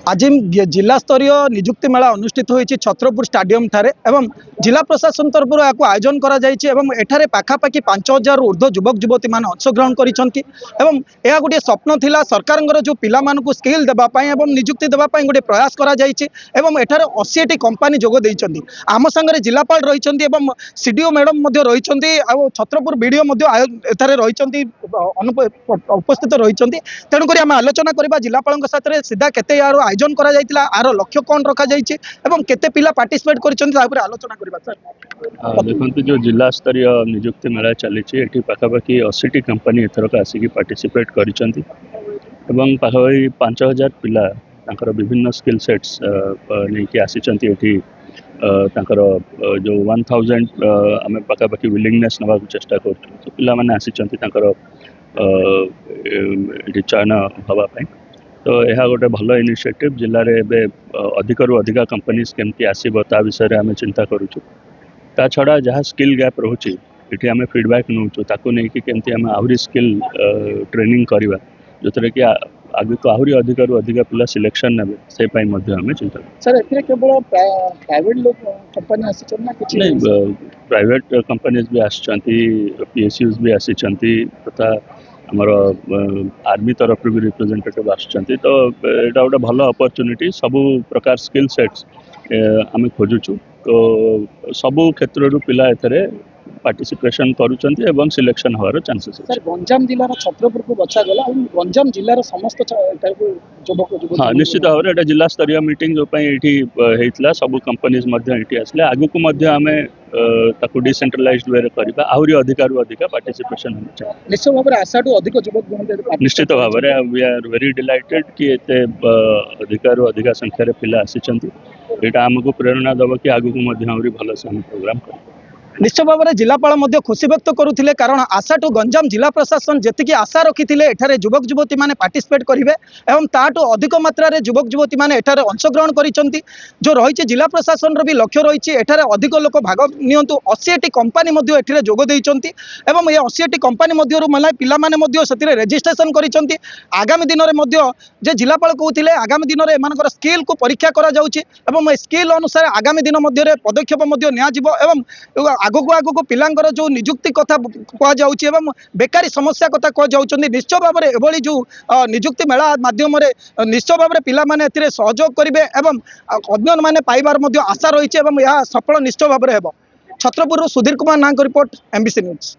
आज जिला स्तरीय निजुक्ति मेला अनुष्ठित होती छत्रपुर स्टाडियम ठारे एवं जिला प्रशासन तरफ या आयोजन कर पाखापाखि 5000 ऊर्ध्व युवक युवती मान अंशग्रहण कर गोटे स्वप्न थिला सरकार जो पिला मानकु स्किल देवाई और निजुक्ति देवाई गोटे प्रयास कर 80टी कंपानी जोग देइछन्ती। आम संगे जिलापाल रही सीडीओ मैडम रही छत्रपुर बीडीओ रही उपस्थित रही तेणुक आम आलोचना करवा जिलापाल सीधा केते यार आयोजन करा जायतिला आरो लक्ष्य कौन रखा जायछि एवं केते पिला पार्टिसिपेट करिसन्ति तापर आलोचना करबा सर। देखंतु जो जिला स्तरीय नियुक्ति मेला चली एठी पाखापाखि 80टी कंपनी एथरक आसिकी पार्टिसिपेट करिसन्ति एवं पाखापाखि 5000 पिला तांकर विभिन्न स्किल सेट्स नेकी आसिसन्ति एठी तांकर जो 1000 आमे पाखापाखि विलिंगनेस नबा चेष्टा करछु पिला माने आसिसन्ति तांकर एठी चयन हवा पई। तो यह गोटे भल इनिशिएटिव जिले में अधिक रु अधिक कंपनीज केमती आसब ता विषय आम चिंता करुचु। ता छड़ा जहाँ स्किल गैप रोचे ये आम फीडबैक नौचु ताकू नहीं कि केमती आम आहरी स्किल ट्रेनिंग करवा जो थे कि आगे को आहरी अधिक रु अधिक पिला सिलेक्शन ने से आम चिंता सर केवल प्राइवेट लोग कंपनी आसी नहीं प्राइवेट कंपनीज भी आसचंती पीएसयूज भी आसी तथा आमर आर्मी तरफ भी रिप्रेजेंटेटिव आसचंती। तो यहाँ गोटे भल अपॉर्चुनिटी सबू प्रकार स्किल सेट्स आम खोजुचु। तो सबू क्षेत्र पिला एथरे पार्टिसिपेशन करुचंती एवं सिलेक्शन होवार चांसेस सर। गंजाम जिलार छत्रपुर को बचा गला गंजाम जिलार समस्त युवक हाँ निश्चित भाव में जिला स्तरीय मीटिंग जो होता सबू कंपनीज आसले आगु को आम ताकू डिसेंट्रलाइज्ड वे करबा आहरी अधिक रु अधिक पार्टिसिपेशन होना निश्चित भाव में आशा अधिक युवक निश्चित भाव में वी आर वेरी डिलाइटेड कि एते अधिक रु अधिक संख्यार पिला आसिचंती। एटा हमको प्रेरणा दब कि आगु को आहरी भल से हम प्रोग्राम कर निश्चित भाव में जिलापाल खुशी व्यक्त करुले कारण आशाठू गंजाम जिला प्रशासन जी आशा रखी एठारे युवक युवती मैंने पार्टिसिपेट करेंगे और ताठू अधिक मात्रा युवक युवती मैंने एठारे अंशग्रहण करिसेंती। जो रही जिला प्रशासन भी लक्ष्य रही एठारे अधिक लोक भाग नियंतु 80टी कंपानी एठारे जोग देइछंती एवं ये 80टी कंपानी मतलब पिला माने से रेजिस्ट्रेशन करिसेंती। आगामी दिन में जे जिलापाल कहते आगामी दिन में एमानकर स्किल को परीक्षा करा जाउछि एवं स्किल अनुसार आगामी दिन में पदक्षेप एवं आगक आगक पिलांकर जो निजुक्ति कथा कहुच्छे बेकारी समस्या कथा कहते निश्चय भाव में एभली जो निजुक्ति मेला माध्यम निश्चय भाव में पिला माने सहयोग करेंगे एवं अन्य माने पाइबार आशा रही है सफल निश्चय भाव में। छत्रपुर सुधीर कुमार नाग रिपोर्ट एमबीसी न्यूज।